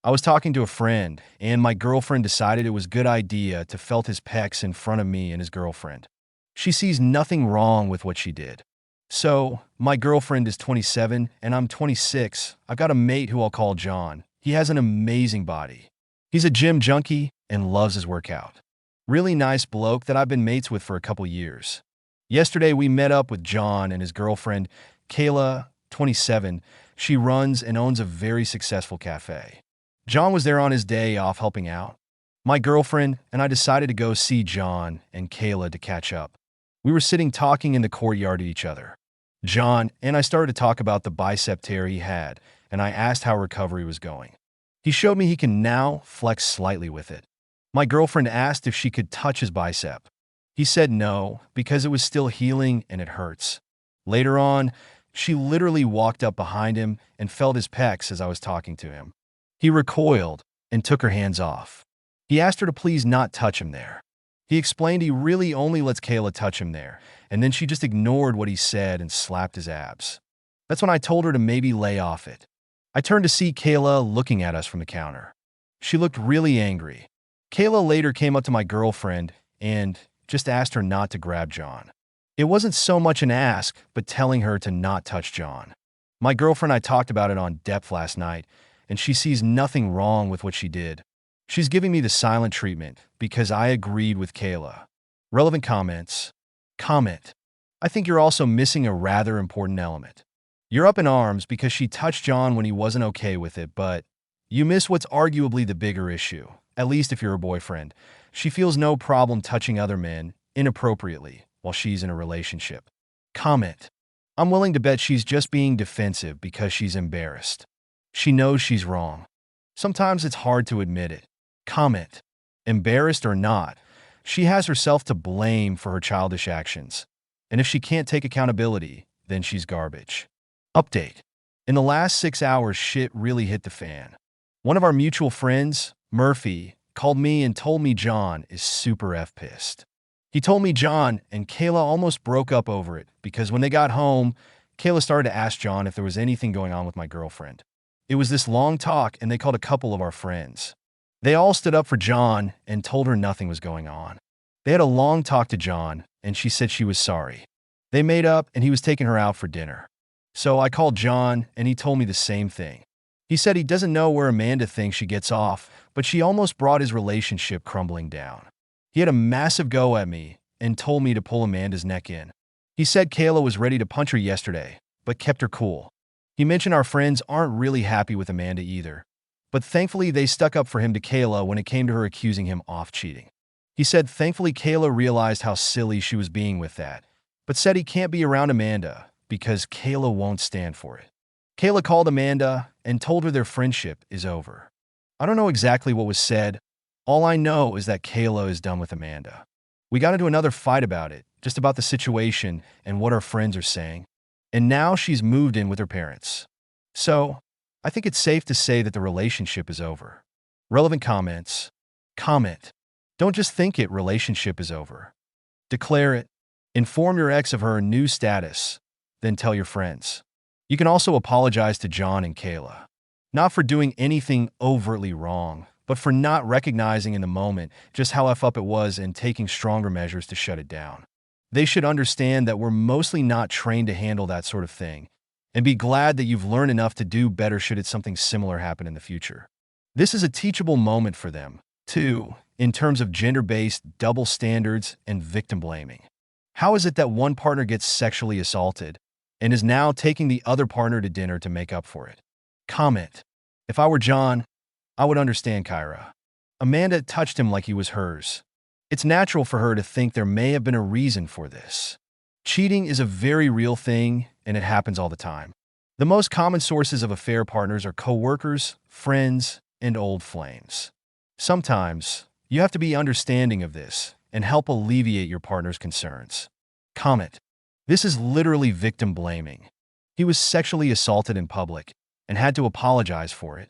I was talking to a friend, and my girlfriend decided it was a good idea to felt his pecs in front of me and his girlfriend. She sees nothing wrong with what she did. So, my girlfriend is 27 and I'm 26. I've got a mate who I'll call John. He has an amazing body. He's a gym junkie and loves his workout. Really nice bloke that I've been mates with for a couple years. Yesterday we met up with John and his girlfriend, Kayla, 27. She runs and owns a very successful cafe. John was there on his day off helping out. My girlfriend and I decided to go see John and Kayla to catch up. We were sitting talking in the courtyard to each other. John and I started to talk about the bicep tear he had, and I asked how recovery was going. He showed me he can now flex slightly with it. My girlfriend asked if she could touch his bicep. He said no, because it was still healing and it hurts. Later on, she literally walked up behind him and felt his pecs as I was talking to him. He recoiled and took her hands off. He asked her to please not touch him there. He explained he really only lets Kayla touch him there, and then she just ignored what he said and slapped his abs. That's when I told her to maybe lay off it. I turned to see Kayla looking at us from the counter. She looked really angry. Kayla later came up to my girlfriend and just asked her not to grab John. It wasn't so much an ask, but telling her to not touch John. My girlfriend and I talked about it on depth last night, and she sees nothing wrong with what she did. She's giving me the silent treatment because I agreed with Kayla. Relevant comments. Comment. I think you're also missing a rather important element. You're up in arms because she touched John when he wasn't okay with it, but you miss what's arguably the bigger issue, at least if you're a boyfriend. She feels no problem touching other men inappropriately while she's in a relationship. Comment. I'm willing to bet she's just being defensive because she's embarrassed. She knows she's wrong. Sometimes it's hard to admit it. Comment. Embarrassed or not, she has herself to blame for her childish actions. And if she can't take accountability, then she's garbage. Update. In the last 6 hours, shit really hit the fan. One of our mutual friends, Murphy, called me and told me John is super pissed. He told me John and Kayla almost broke up over it because when they got home, Kayla started to ask John if there was anything going on with my girlfriend. It was this long talk and they called a couple of our friends. They all stood up for John and told her nothing was going on. They had a long talk to John and she said she was sorry. They made up and he was taking her out for dinner. So I called John and he told me the same thing. He said he doesn't know where Amanda thinks she gets off, but she almost brought his relationship crumbling down. He had a massive go at me and told me to pull Amanda's neck in. He said Kayla was ready to punch her yesterday, but kept her cool. He mentioned our friends aren't really happy with Amanda either, but thankfully they stuck up for him to Kayla when it came to her accusing him of cheating. He said thankfully Kayla realized how silly she was being with that, but said he can't be around Amanda because Kayla won't stand for it. Kayla called Amanda and told her their friendship is over. I don't know exactly what was said. All I know is that Kayla is done with Amanda. We got into another fight about it, just about the situation and what our friends are saying. And now she's moved in with her parents. So, I think it's safe to say that the relationship is over. Relevant comments. Comment. Don't just think it relationship is over. Declare it. Inform your ex of her new status. Then tell your friends. You can also apologize to John and Kayla. Not for doing anything overtly wrong, but for not recognizing in the moment just how up it was and taking stronger measures to shut it down. They should understand that we're mostly not trained to handle that sort of thing, and be glad that you've learned enough to do better should it something similar happen in the future. This is a teachable moment for them, too, in terms of gender-based double standards and victim blaming. How is it that one partner gets sexually assaulted and is now taking the other partner to dinner to make up for it? Comment. If I were John, I would understand Kyra. Amanda touched him like he was hers. It's natural for her to think there may have been a reason for this. Cheating is a very real thing, and it happens all the time. The most common sources of affair partners are coworkers, friends, and old flames. Sometimes, you have to be understanding of this and help alleviate your partner's concerns. Comment. This is literally victim blaming. He was sexually assaulted in public and had to apologize for it.